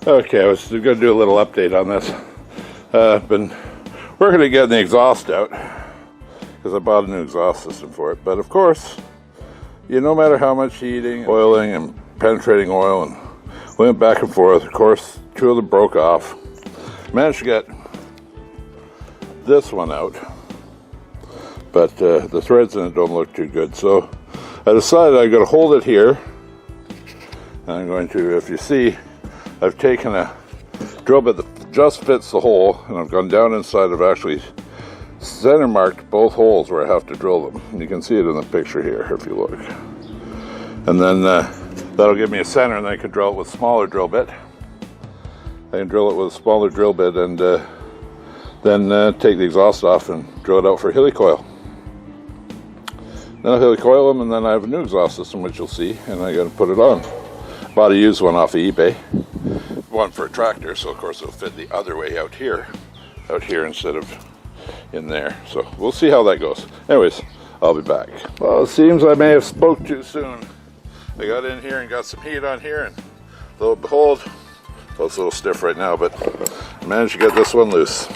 Okay, I was going to do a little update on this. I've been working to get the exhaust out because I bought a new exhaust system for it. But of course, no matter how much heating, oiling, and penetrating oil, and went back and forth, of course, two of them broke off. Managed to get this one out, but the threads in it don't look too good. So I decided I'm going to hold it here. And I'm going to, if you see, I've taken a drill bit that just fits the hole, and I've gone down inside. I've actually center marked both holes where I have to drill them. And you can see it in the picture here if you look. And then that'll give me a center, and then I can drill it with a smaller drill bit. I can drill it with a smaller drill bit and then take the exhaust off and drill it out for helicoil. Then I'll helicoil them, and then I have a new exhaust system, which you'll see, and I got to put it on. Bought a used one off of eBay, one for a tractor, so of course it'll fit the other way out here instead of in there. So we'll see how that goes. Anyways, I'll be back. Well, it seems I may have spoke too soon. I got in here and got some heat on here, and lo and behold, well, it's a little stiff right now, but I managed to get this one loose.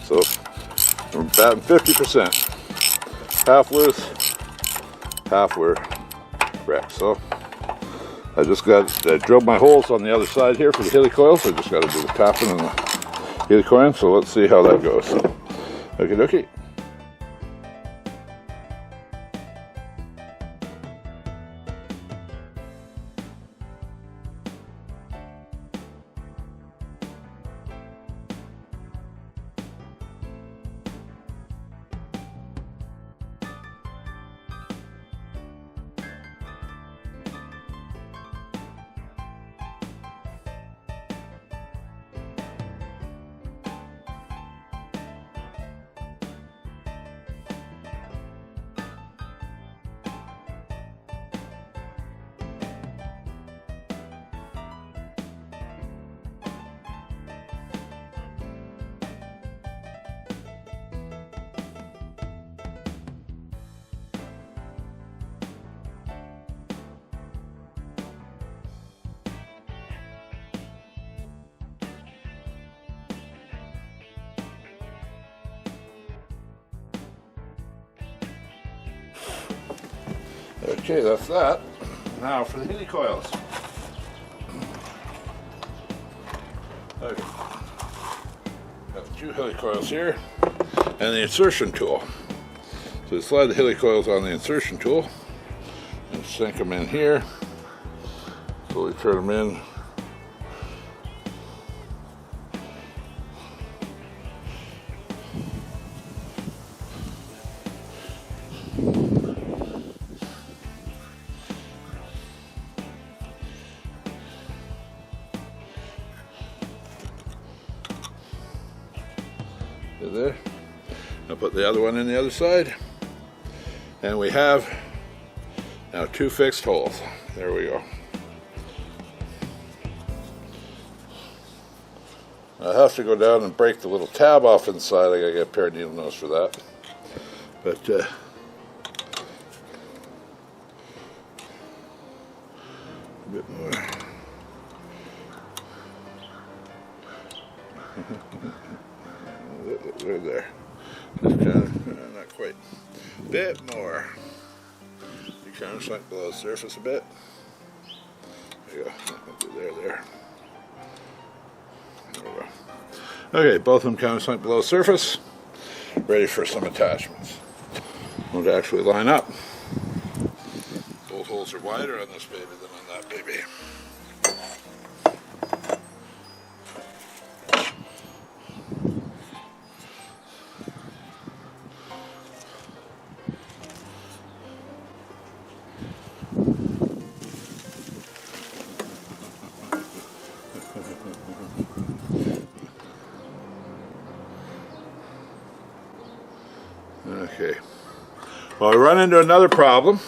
So we're batting 50%. Half loose, half we're wrecked. So I just drilled my holes on the other side here for the helicoil, so I just got to do the tapping and the helicoiling. So let's see how that goes. Okie dokie. Okay, that's that. Now for the helicoils. Okay. Got two helicoils here and the insertion tool. So you slide the helicoils on the insertion tool and sink them in here. Slowly turn them in. There. I'll put the other one in the other side, and we have now two fixed holes. There we go. I have to go down and break the little tab off inside. I gotta get a pair of needle nose for that, but a bit more. There. Just kind of, not quite. Bit more. You kind of sunk below the surface a bit. There you go. There. There we go. Okay, both of them kind of sunk below the surface. Ready for some attachments. Won't actually line up. Both holes are wider on this baby than on that baby. Okay, well, we run into another problem.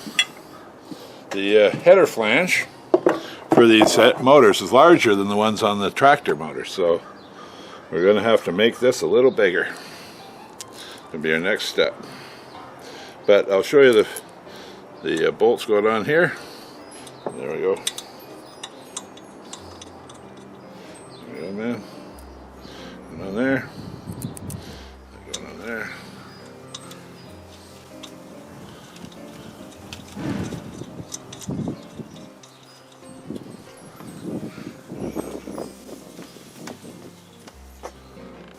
The header flange for these motors is larger than the ones on the tractor motor, so we're going to have to make this a little bigger. It'll be our next step. But I'll show you the bolts going on here. There we go. on, man. Going on there. Going on there.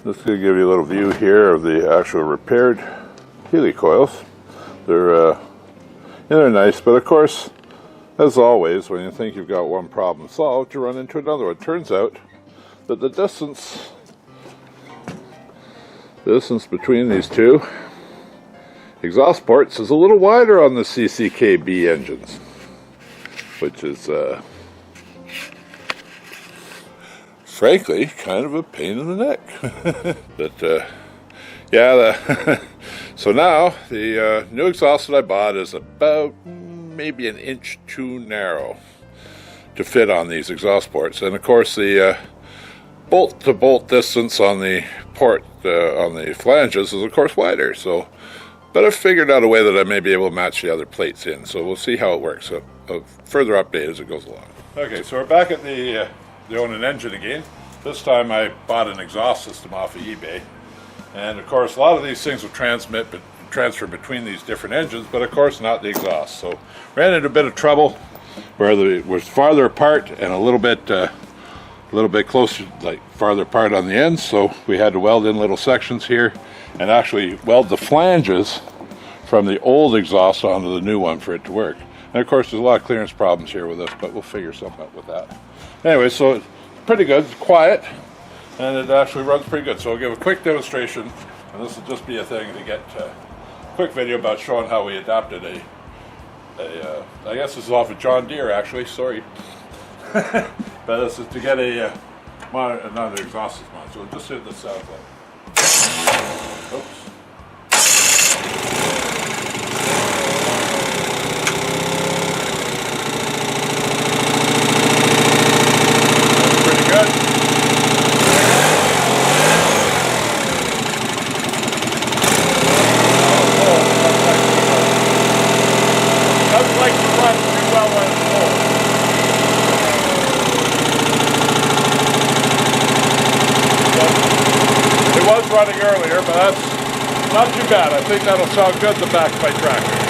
This is going to give you a little view here of the actual repaired helicoils. They're nice, but of course, as always, when you think you've got one problem solved, you run into another one. It turns out that the distance between these two exhaust ports is a little wider on the CCKB engines, which is frankly kind of a pain in the neck. But yeah, so now the new exhaust that I bought is about maybe an inch too narrow to fit on these exhaust ports, and of course the bolt-to-bolt distance on the port on the flanges is of course wider. So, but I've figured out a way that I may be able to match the other plates in. So we'll see how it works. So a further update as it goes along. Okay, so we're back at the Onan engine again. This time I bought an exhaust system off of eBay. And of course, a lot of these things will transfer between these different engines, but of course not the exhaust. So ran into a bit of trouble where it was farther apart and a little bit closer, like farther apart on the ends. So we had to weld in little sections here and actually weld the flanges from the old exhaust onto the new one for it to work. And of course, there's a lot of clearance problems here with this, but we'll figure something out with that. Anyway, so it's pretty good, it's quiet. And it actually runs pretty good. So I'll give a quick demonstration, and this will just be a thing to get a quick video about showing how we adapted I guess this is off of John Deere actually, sorry. But this is to get another exhaust system on. So we'll just see what this sounds like. Oops. That's pretty good. Like to run pretty well when it's cold. So, it was running earlier, but that's not too bad. I think that'll sound good in the back of my tractor.